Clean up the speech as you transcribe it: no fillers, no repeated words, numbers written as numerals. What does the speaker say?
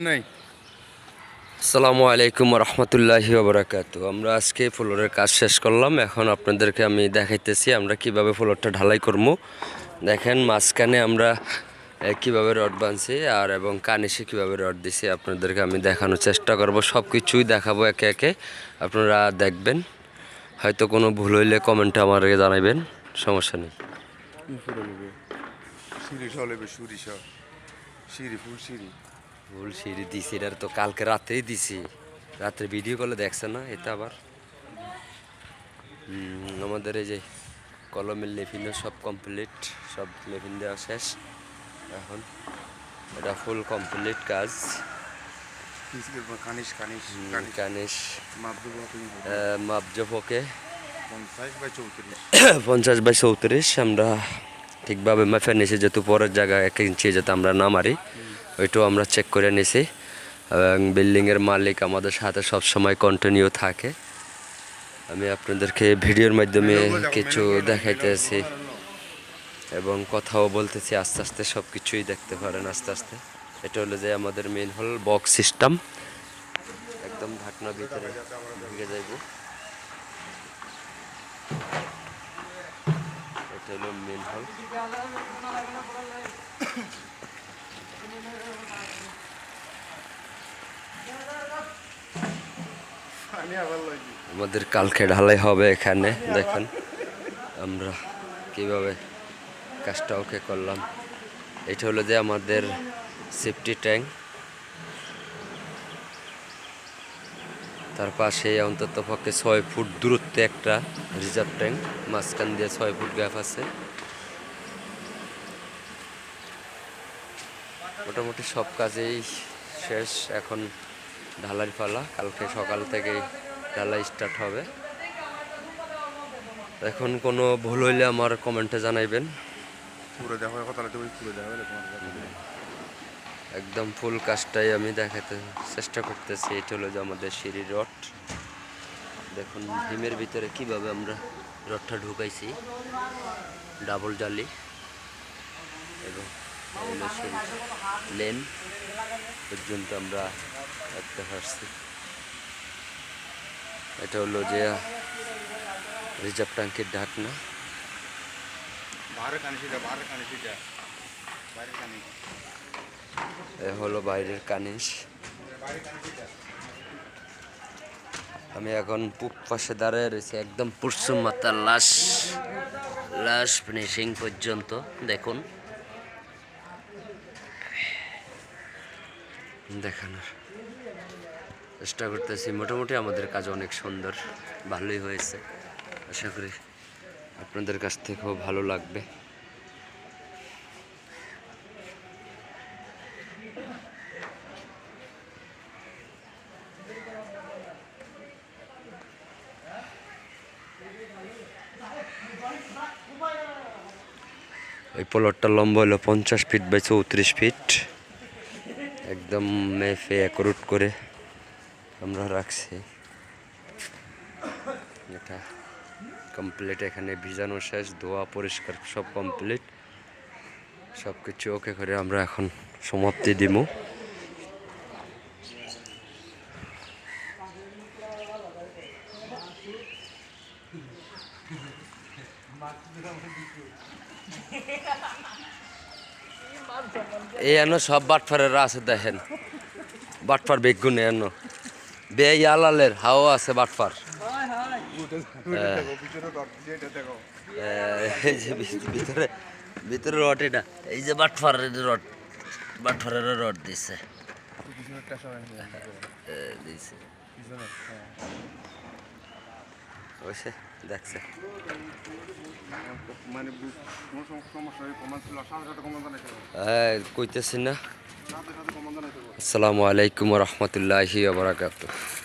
নাই। আসসালামু আলাইকুম রহমতুল্লাহি ওবরাকাতু। আমরা আজকে ফ্লোরের কাজ শেষ করলাম। এখন আপনাদেরকে আমি দেখাইতেছি আমরা কিভাবে ফ্লোরটা ঢালাই করবো। দেখেন মাঝখানে আমরা কিভাবে রড বাঁধছি আর এবং কানিসে কিভাবে রড দিছি আপনাদেরকে আমি দেখানোর চেষ্টা করব। সব কিছুই দেখাবো একে একে, আপনারা দেখবেন। হয়তো কোনো ভুল হইলে কমেন্টে আমাকে জানাবেন, সমস্যা নেই। ভুল সিঁড়ি দিছি, এটা তো কালকে রাত্রেই দিছি, রাত্রে ভিডিও কলে দেখছে না। এটা আবার আমাদের এই যে কলমের লেফিনও সব কমপ্লিট, সব লেফিন দেওয়া শেষ। এখন এটা ফুল কমপ্লিট কাজ। কানিশ মাপজোপকে 50/34 আমরা ঠিকভাবে মাপে নিয়েছি, যেহেতু পরের জায়গায় 1 ইঞ্চি যাতে আমরা না মারি, ওইটাও আমরা চেক করে নিয়েছি। এবং বিল্ডিংয়ের মালিক আমাদের সাথে সবসময় কন্টিনিউ থাকে। আমি আপনাদেরকে ভিডিওর মাধ্যমে কিছু দেখাইতেছি এবং কথাও বলতেছি, আস্তে আস্তে সব কিছুই দেখতে পারেন আস্তে আস্তে। এটা হলো যে আমাদের মেইন হল বক্স সিস্টেম, একদম ঢাকনা ভিতরে ঢুকে যাইব। এটা হলো মেইন হল। আমাদের কালকে ঢালাই হবে এখানে। দেখেন আমরা কিভাবে কাজটা ওকে করলাম। এটা হলো যে আমাদের সেফটি ট্যাঙ্ক, তার পাশে অন্তত পক্ষে 6 ফুট দূরত্বে একটা রিজার্ভ ট্যাঙ্ক, মাঝখান দিয়ে 6 ফুট গ্যাপ আছে। মোটামুটি সব কাজেই শেষ, এখন ঢালাই পালা। কালকে সকাল থেকেই ঢালাই স্টার্ট হবে। এখন কোনো ভুল হইলে আমার কমেন্টে জানাইবেন। একদম ফুল কাজটাই আমি দেখাতে চেষ্টা করতেছি। এটা হলো যে আমাদের সিঁড়ির রড। দেখুন ডিমের ভিতরে কিভাবে আমরা রডটা ঢুকাইছি, ডাবল জালি, এবং লেন পর্যন্ত আমরা রাখতে পারছি। এটা হলো যে রিজার্ভ ট্যাঙ্কের ঢাকনা। এ হলো বাইরের কানিশ। আমি এখন পূব পাশে দাঁড়িয়ে রয়েছি, একদম পশ্চিম মাথার লাশ ফিনিশিং পর্যন্ত দেখুন, দেখানোর চেষ্টা করতেছি। মোটামুটি আমাদের কাজ অনেক সুন্দর, ভালোই হয়েছে। আশা করি আপনাদের কাছ থেকেও ভালো লাগবে। এই প্লটটা লম্বা হলো 50 ফিট/34 ফিট। একদম মেফে একরুট করে আমরা রাখছি। এটা কমপ্লিট, এখানে ভিজানো শেষ, ধোয়া পরিষ্কার সব কমপ্লিট। সব কিছু ওকে করে আমরা এখন সমাপ্তি দিব। এই এনো সব বাটফারেরা আছে, দেখেন বাটফার বেগুনে এনো বে ইয়ালালের হাও আছে বাটফার। এই যে ভিতরে ভিতরে রড, এটা এই যে বাটফারের রড, বাটফারের রড দিছে দিছে অবশ্যই দেখছে। হ্যাঁ কইতেছি না। আসসালামু আলাইকুম রহমতুল্লাহি ওয়া বারাকাতুহু।